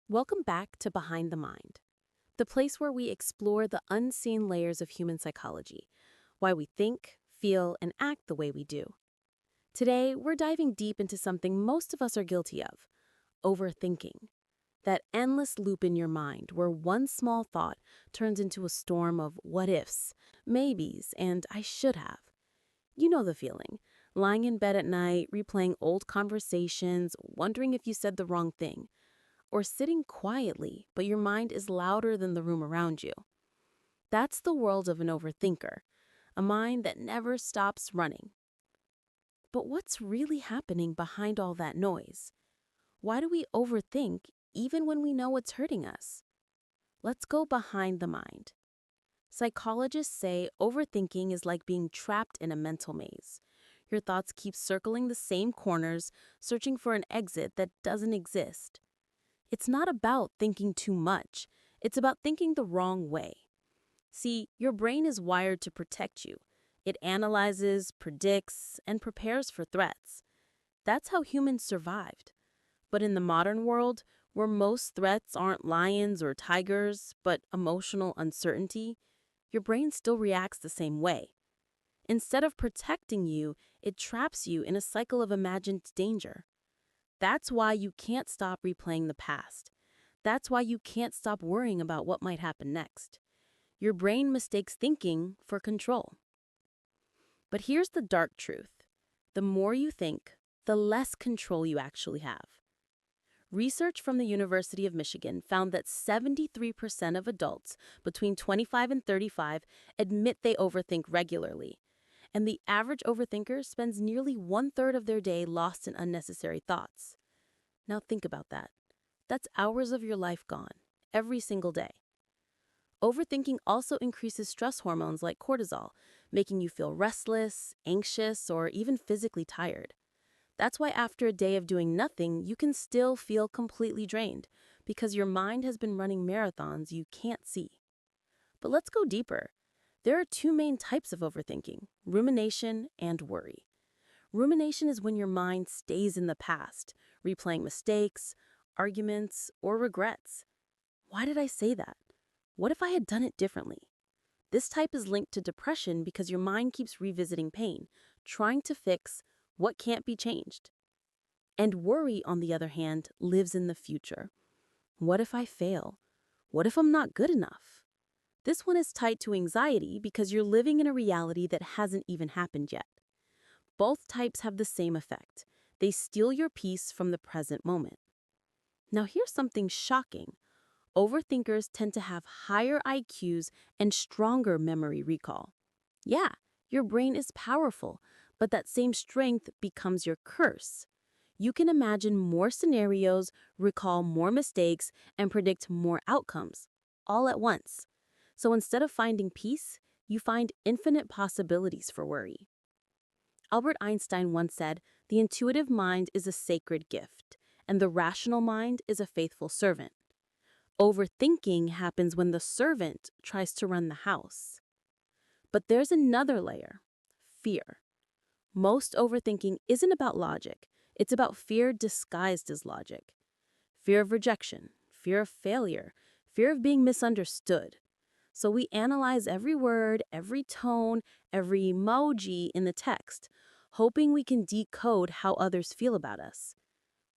Welcome back to Behind the Mind, the place where we explore the unseen layers of human psychology, why we think, feel, and act the way we do. Today, we're diving deep into something most of us are guilty of: overthinking. That endless loop in your mind where one small thought turns into a storm of what ifs, maybes, and I should have. You know the feeling: lying in bed at night, replaying old conversations, wondering if you said the wrong thing, or sitting quietly, but your mind is louder than the room around you. That's the world of an overthinker, a mind that never stops running. But what's really happening behind all that noise? Why do we overthink even when we know it's hurting us? Let's go behind the mind. Psychologists say overthinking is like being trapped in a mental maze. Your thoughts keep circling the same corners, searching for an exit that doesn't exist. It's not about thinking too much. It's about thinking the wrong way. See, your brain is wired to protect you. It analyzes, predicts, and prepares for threats. That's how humans survived. But in the modern world, where most threats aren't lions or tigers, but emotional uncertainty, your brain still reacts the same way. Instead of protecting you, it traps you in a cycle of imagined danger. That's why you can't stop replaying the past. That's why you can't stop worrying about what might happen next. Your brain mistakes thinking for control. But here's the dark truth: the more you think, the less control you actually have. Research from the University of Michigan found that 73% of adults between 25 and 35 admit they overthink regularly. And the average overthinker spends nearly one-third of their day lost in unnecessary thoughts. Now think about that. That's hours of your life gone, every single day. Overthinking also increases stress hormones like cortisol, making you feel restless, anxious, or even physically tired. That's why after a day of doing nothing, you can still feel completely drained, because your mind has been running marathons you can't see. But let's go deeper. There are two main types of overthinking: rumination and worry. Rumination is when your mind stays in the past, replaying mistakes, arguments, or regrets. Why did I say that? What if I had done it differently? This type is linked to depression because your mind keeps revisiting pain, trying to fix what can't be changed. And worry, on the other hand, lives in the future. What if I fail? What if I'm not good enough? This one is tied to anxiety because you're living in a reality that hasn't even happened yet. Both types have the same effect. They steal your peace from the present moment. Now here's something shocking. Overthinkers tend to have higher IQs and stronger memory recall. Yeah, your brain is powerful, but that same strength becomes your curse. You can imagine more scenarios, recall more mistakes, and predict more outcomes, all at once. So instead of finding peace, you find infinite possibilities for worry. Albert Einstein once said, "The intuitive mind is a sacred gift, and the rational mind is a faithful servant." Overthinking happens when the servant tries to run the house. But there's another layer: fear. Most overthinking isn't about logic, it's about fear disguised as logic. Fear of rejection, fear of failure, fear of being misunderstood. So we analyze every word, every tone, every emoji in the text, hoping we can decode how others feel about us.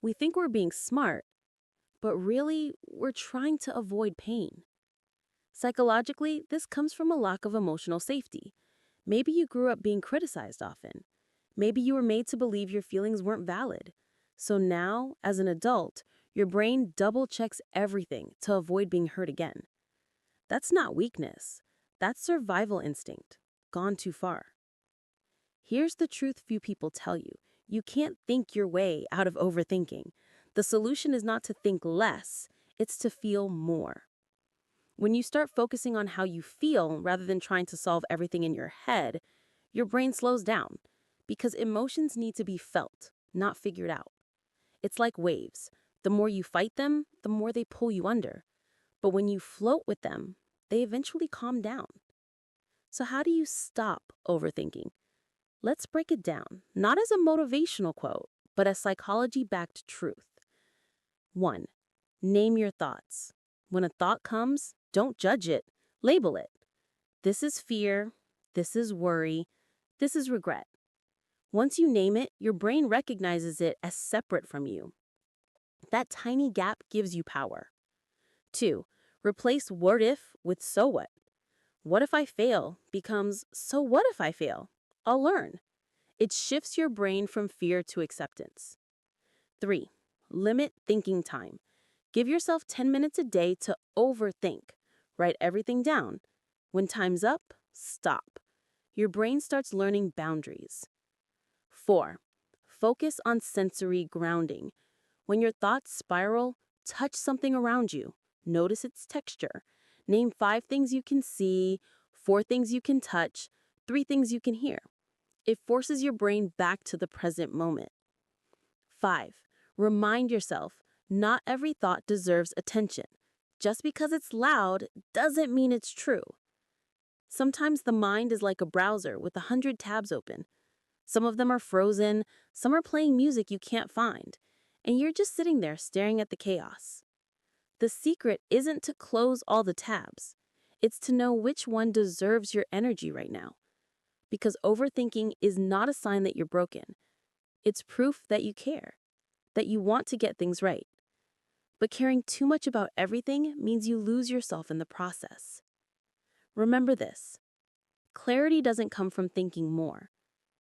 We think we're being smart, but really, we're trying to avoid pain. Psychologically, this comes from a lack of emotional safety. Maybe you grew up being criticized often. Maybe you were made to believe your feelings weren't valid. So now, as an adult, your brain double checks everything to avoid being hurt again. That's not weakness. That's survival instinct, gone too far. Here's the truth few people tell you: you can't think your way out of overthinking. The solution is not to think less, it's to feel more. When you start focusing on how you feel rather than trying to solve everything in your head, your brain slows down, because emotions need to be felt, not figured out. It's like waves. The more you fight them, the more they pull you under. But when you float with them, they eventually calm down. So how do you stop overthinking? Let's break it down, not as a motivational quote, but as psychology-backed truth. 1. Name your thoughts. When a thought comes, don't judge it, label it. This is fear, this is worry, this is regret. Once you name it, your brain recognizes it as separate from you. That tiny gap gives you power. 2. Replace what if with so what. What if I fail becomes so what if I fail? I'll learn. It shifts your brain from fear to acceptance. 3. Limit thinking time. Give yourself 10 minutes a day to overthink. Write everything down. When time's up, stop. Your brain starts learning boundaries. 4. Focus on sensory grounding. When your thoughts spiral, touch something around you. Notice its texture. Name 5 things you can see, 4 things you can touch, 3 things you can hear. It forces your brain back to the present moment. 5. Remind yourself, not every thought deserves attention. Just because it's loud doesn't mean it's true. Sometimes the mind is like a browser with 100 tabs open. Some of them are frozen, some are playing music you can't find, and you're just sitting there staring at the chaos. The secret isn't to close all the tabs. It's to know which one deserves your energy right now. Because overthinking is not a sign that you're broken. It's proof that you care, that you want to get things right. But caring too much about everything means you lose yourself in the process. Remember this: clarity doesn't come from thinking more.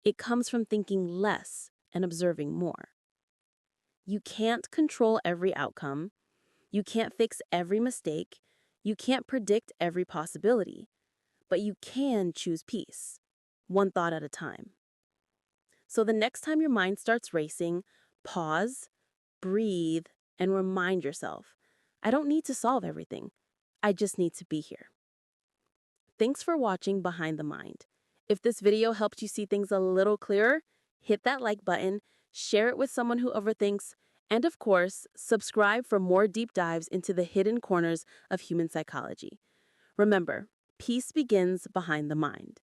It comes from thinking less and observing more. You can't control every outcome. You can't fix every mistake. You can't predict every possibility. But you can choose peace, one thought at a time. So the next time your mind starts racing, pause, breathe, and remind yourself, I don't need to solve everything. I just need to be here. Thanks for watching Behind the Mind. If this video helped you see things a little clearer, hit that like button, share it with someone who overthinks, and of course, subscribe for more deep dives into the hidden corners of human psychology. Remember, peace begins behind the mind.